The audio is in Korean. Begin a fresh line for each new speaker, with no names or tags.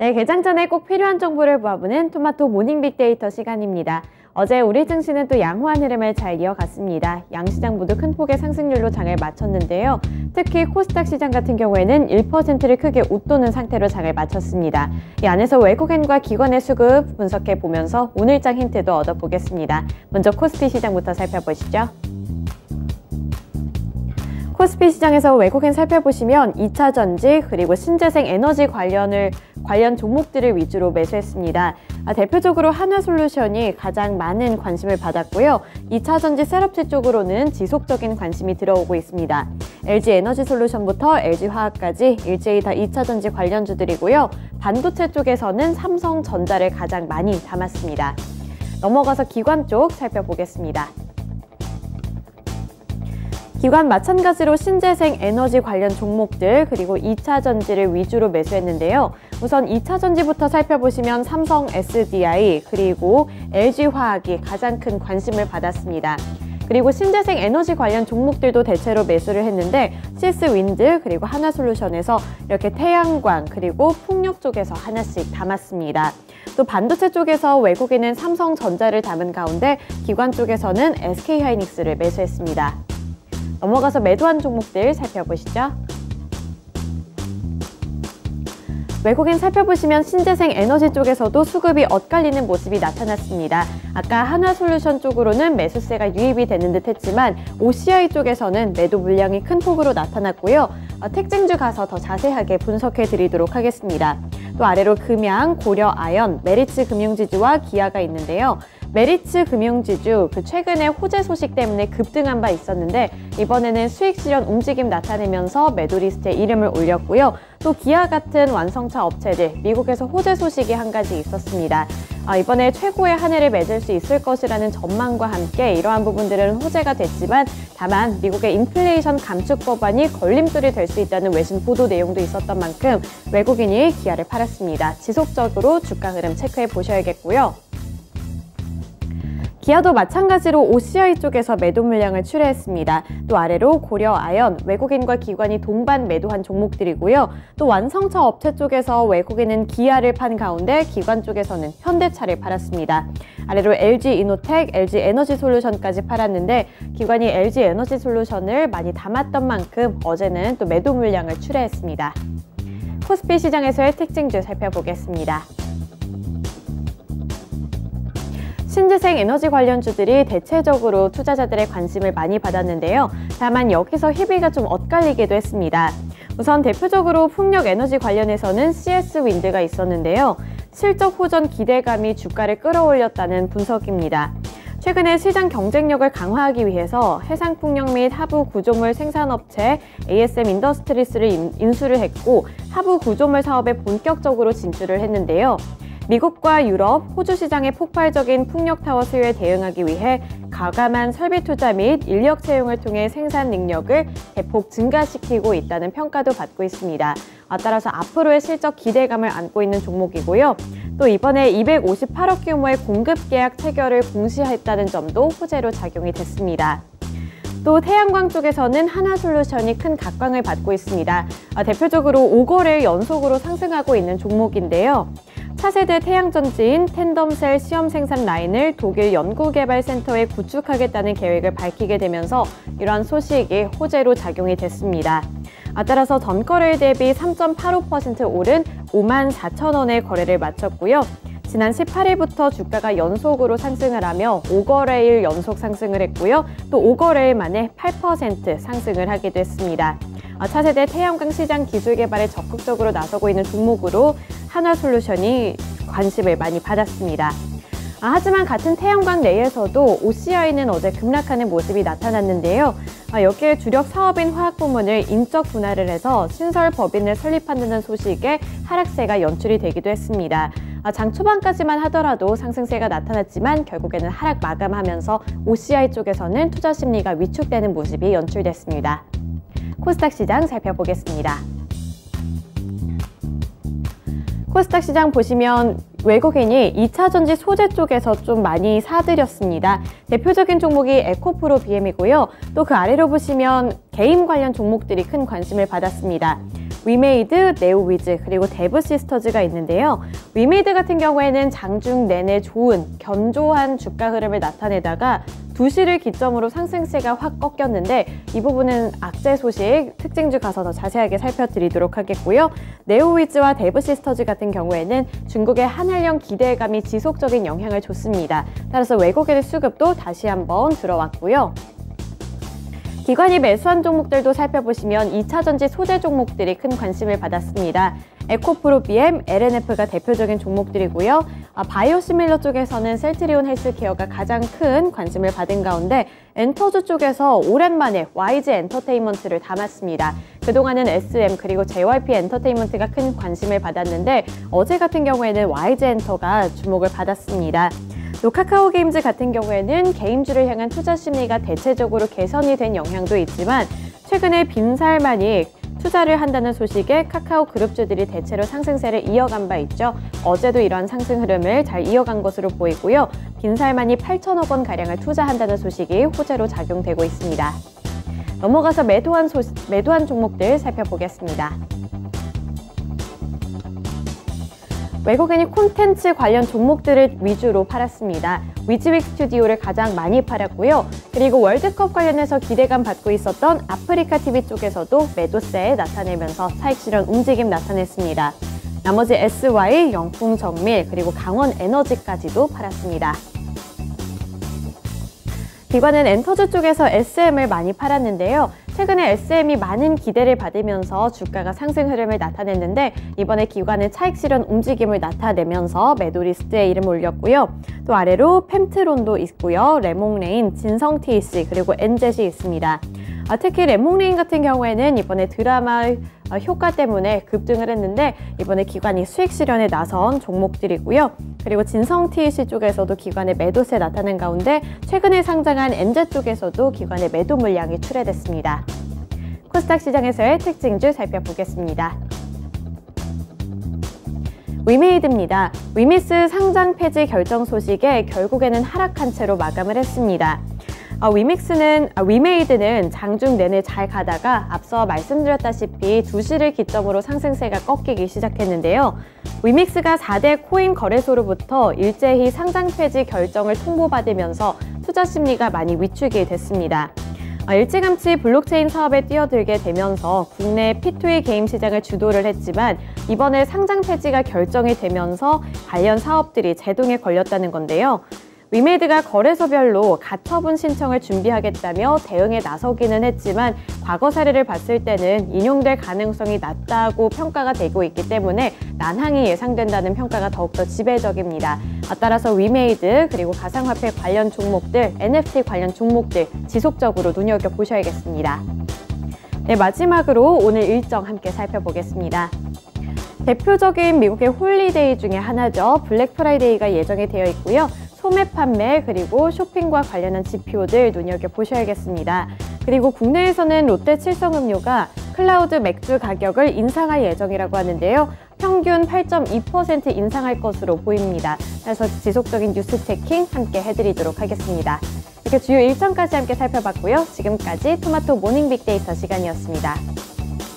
네, 개장 전에 꼭 필요한 정보를 모아보는 토마토 모닝 빅데이터 시간입니다. 어제 우리 증시는 또 양호한 흐름을 잘 이어갔습니다. 양시장 모두 큰 폭의 상승률로 장을 마쳤는데요. 특히 코스닥 시장 같은 경우에는 1%를 크게 웃도는 상태로 장을 마쳤습니다. 이 안에서 외국인과 기관의 수급 분석해보면서 오늘장 힌트도 얻어보겠습니다. 먼저 코스피 시장부터 살펴보시죠. 코스피 시장에서 외국인 살펴보시면 2차전지 그리고 신재생 에너지 관련 종목들을 위주로 매수했습니다. 대표적으로 한화솔루션이 가장 많은 관심을 받았고요. 2차전지 셋업체 쪽으로는 지속적인 관심이 들어오고 있습니다. LG에너지솔루션부터 LG화학까지 일제히 다 2차전지 관련주들이고요. 반도체 쪽에서는 삼성전자를 가장 많이 담았습니다. 넘어가서 기관 쪽 살펴보겠습니다. 기관 마찬가지로 신재생 에너지 관련 종목들 그리고 2차전지를 위주로 매수했는데요. 우선 2차전지부터 살펴보시면 삼성 SDI 그리고 LG화학이 가장 큰 관심을 받았습니다. 그리고 신재생 에너지 관련 종목들도 대체로 매수를 했는데 시스윈드 그리고 한화솔루션에서 이렇게 태양광 그리고 풍력 쪽에서 하나씩 담았습니다. 또 반도체 쪽에서 외국인은 삼성전자를 담은 가운데 기관 쪽에서는 SK하이닉스를 매수했습니다. 넘어가서 매도한 종목들 살펴보시죠. 외국인 살펴보시면 신재생 에너지 쪽에서도 수급이 엇갈리는 모습이 나타났습니다. 아까 한화솔루션 쪽으로는 매수세가 유입이 되는 듯 했지만 OCI 쪽에서는 매도 물량이 큰 폭으로 나타났고요. 특징주 가서 더 자세하게 분석해 드리도록 하겠습니다. 또 아래로 금양, 고려아연, 메리츠 금융지주와 기아가 있는데요. 메리츠 금융지주 최근에 호재 소식 때문에 급등한 바 있었는데 이번에는 수익 실현 움직임 나타내면서 매도 리스트에 이름을 올렸고요. 또 기아 같은 완성차 업체들 미국에서 호재 소식이 한 가지 있었습니다. 이번에 최고의 한 해를 맺을 수 있을 것이라는 전망과 함께 이러한 부분들은 호재가 됐지만 다만 미국의 인플레이션 감축 법안이 걸림돌이 될 수 있다는 외신 보도 내용도 있었던 만큼 외국인이 기아를 팔았습니다. 지속적으로 주가 흐름 체크해 보셔야겠고요. 기아도 마찬가지로 OCI 쪽에서 매도 물량을 출회했습니다. 또 아래로 고려아연, 외국인과 기관이 동반 매도한 종목들이고요. 또 완성차 업체 쪽에서 외국인은 기아를 판 가운데 기관 쪽에서는 현대차를 팔았습니다. 아래로 LG이노텍, LG에너지솔루션까지 팔았는데 기관이 LG에너지솔루션을 많이 담았던 만큼 어제는 또 매도 물량을 출회했습니다. 코스피 시장에서의 특징주 살펴보겠습니다. 신재생 에너지 관련주들이 대체적으로 투자자들의 관심을 많이 받았는데요. 다만 여기서 희비가 좀 엇갈리기도 했습니다. 우선 대표적으로 풍력 에너지 관련해서는 CS윈드가 있었는데요. 실적 호전 기대감이 주가를 끌어올렸다는 분석입니다. 최근에 시장 경쟁력을 강화하기 위해서 해상풍력 및 하부 구조물 생산업체 ASM 인더스트리스를 인수를 했고 하부 구조물 사업에 본격적으로 진출을 했는데요. 미국과 유럽, 호주 시장의 폭발적인 풍력타워 수요에 대응하기 위해 과감한 설비 투자 및 인력 채용을 통해 생산 능력을 대폭 증가시키고 있다는 평가도 받고 있습니다. 따라서 앞으로의 실적 기대감을 안고 있는 종목이고요. 또 이번에 258억 규모의 공급 계약 체결을 공시했다는 점도 호재로 작용이 됐습니다. 또 태양광 쪽에서는 한화솔루션이 큰 각광을 받고 있습니다. 대표적으로 5거래일 연속으로 상승하고 있는 종목인데요. 차세대 태양전지인 텐덤셀 시험 생산 라인을 독일 연구개발센터에 구축하겠다는 계획을 밝히게 되면서 이러한 소식이 호재로 작용이 됐습니다. 따라서 전거래일 대비 3.85% 오른 54,000원의 거래를 마쳤고요. 지난 18일부터 주가가 연속으로 상승을 하며 5거래일 연속 상승을 했고요. 또 5거래일 만에 8% 상승을 하기도 했습니다. 차세대 태양광 시장 기술 개발에 적극적으로 나서고 있는 종목으로 한화솔루션이 관심을 많이 받았습니다. 하지만 같은 태양광 내에서도 OCI는 어제 급락하는 모습이 나타났는데요. 여기에 주력 사업인 화학부문을 인적 분할을 해서 신설 법인을 설립한다는 소식에 하락세가 연출이 되기도 했습니다. 장 초반까지만 하더라도 상승세가 나타났지만 결국에는 하락 마감하면서 OCI 쪽에서는 투자 심리가 위축되는 모습이 연출됐습니다. 코스닥 시장 살펴보겠습니다. 코스닥 시장 보시면 외국인이 2차전지 소재 쪽에서 좀 많이 사들였습니다. 대표적인 종목이 에코프로 BM이고요. 또 그 아래로 보시면 게임 관련 종목들이 큰 관심을 받았습니다. 위메이드, 네오위즈, 그리고 데브시스터즈가 있는데요. 위메이드 같은 경우에는 장중 내내 좋은, 견조한 주가 흐름을 나타내다가 2시를 기점으로 상승세가 확 꺾였는데 이 부분은 악재 소식 특징주 가서 더 자세하게 살펴드리도록 하겠고요. 네오위즈와 데브시스터즈 같은 경우에는 중국의 한한령 기대감이 지속적인 영향을 줬습니다. 따라서 외국인의 수급도 다시 한번 들어왔고요. 기관이 매수한 종목들도 살펴보시면 2차전지 소재 종목들이 큰 관심을 받았습니다. 에코프로 BM, LNF가 대표적인 종목들이고요. 바이오시밀러 쪽에서는 셀트리온 헬스케어가 가장 큰 관심을 받은 가운데 엔터주 쪽에서 오랜만에 YG 엔터테인먼트를 담았습니다. 그동안은 SM 그리고 JYP 엔터테인먼트가 큰 관심을 받았는데 어제 같은 경우에는 YG 엔터가 주목을 받았습니다. 또 카카오 게임즈 같은 경우에는 게임주를 향한 투자 심리가 대체적으로 개선이 된 영향도 있지만 최근에 빈살만이 투자를 한다는 소식에 카카오 그룹주들이 대체로 상승세를 이어간 바 있죠. 어제도 이러한 상승 흐름을 잘 이어간 것으로 보이고요. 빈살만이 8천억 원 가량을 투자한다는 소식이 호재로 작용되고 있습니다. 넘어가서 매도한 종목들 살펴보겠습니다. 외국인이 콘텐츠 관련 종목들을 위주로 팔았습니다. 위즈윅 스튜디오를 가장 많이 팔았고요. 그리고 월드컵 관련해서 기대감 받고 있었던 아프리카 TV 쪽에서도 매도세 나타내면서 차익 실현 움직임 나타냈습니다. 나머지 SY, 영풍정밀, 그리고 강원에너지까지도 팔았습니다. 기관은 엔터주 쪽에서 SM을 많이 팔았는데요. 최근에 SM이 많은 기대를 받으면서 주가가 상승 흐름을 나타냈는데 이번에 기관은 차익 실현 움직임을 나타내면서 매도 리스트에 이름을 올렸고요. 또 아래로 펜트론도 있고요. 레몽레인, 진성TC 그리고 엔젯이 있습니다. 특히 레몽레인 같은 경우에는 이번에 드라마 효과 때문에 급등을 했는데 이번에 기관이 수익 실현에 나선 종목들이고요. 그리고 진성TC 쪽에서도 기관의 매도세 나타낸 가운데 최근에 상장한 엔젯 쪽에서도 기관의 매도 물량이 출회됐습니다. 코스닥 시장에서의 특징주 살펴보겠습니다. 위메이드입니다. 위미스 상장 폐지 결정 소식에 결국에는 하락한 채로 마감을 했습니다. 위메이드는 장중 내내 잘 가다가 앞서 말씀드렸다시피 2시를 기점으로 상승세가 꺾이기 시작했는데요. 위믹스가 4대 코인 거래소로부터 일제히 상장 폐지 결정을 통보받으면서 투자 심리가 많이 위축이 됐습니다. 일찌감치 블록체인 사업에 뛰어들게 되면서 국내 P2E 게임 시장을 주도를 했지만 이번에 상장 폐지가 결정이 되면서 관련 사업들이 제동에 걸렸다는 건데요. 위메이드가 거래소별로 가처분 신청을 준비하겠다며 대응에 나서기는 했지만 과거 사례를 봤을 때는 인용될 가능성이 낮다고 평가가 되고 있기 때문에 난항이 예상된다는 평가가 더욱더 지배적입니다. 따라서 위메이드 그리고 가상화폐 관련 종목들, NFT 관련 종목들 지속적으로 눈여겨보셔야겠습니다. 네, 마지막으로 오늘 일정 함께 살펴보겠습니다. 대표적인 미국의 홀리데이 중에 하나죠. 블랙 프라이데이가 예정이 되어 있고요. 소매 판매 그리고 쇼핑과 관련한 지표들 눈여겨보셔야겠습니다. 그리고 국내에서는 롯데 칠성음료가 클라우드 맥주 가격을 인상할 예정이라고 하는데요. 평균 8.2% 인상할 것으로 보입니다. 그래서 지속적인 뉴스 체킹 함께 해드리도록 하겠습니다. 이렇게 주요 일정까지 함께 살펴봤고요. 지금까지 토마토 모닝 빅데이터 시간이었습니다.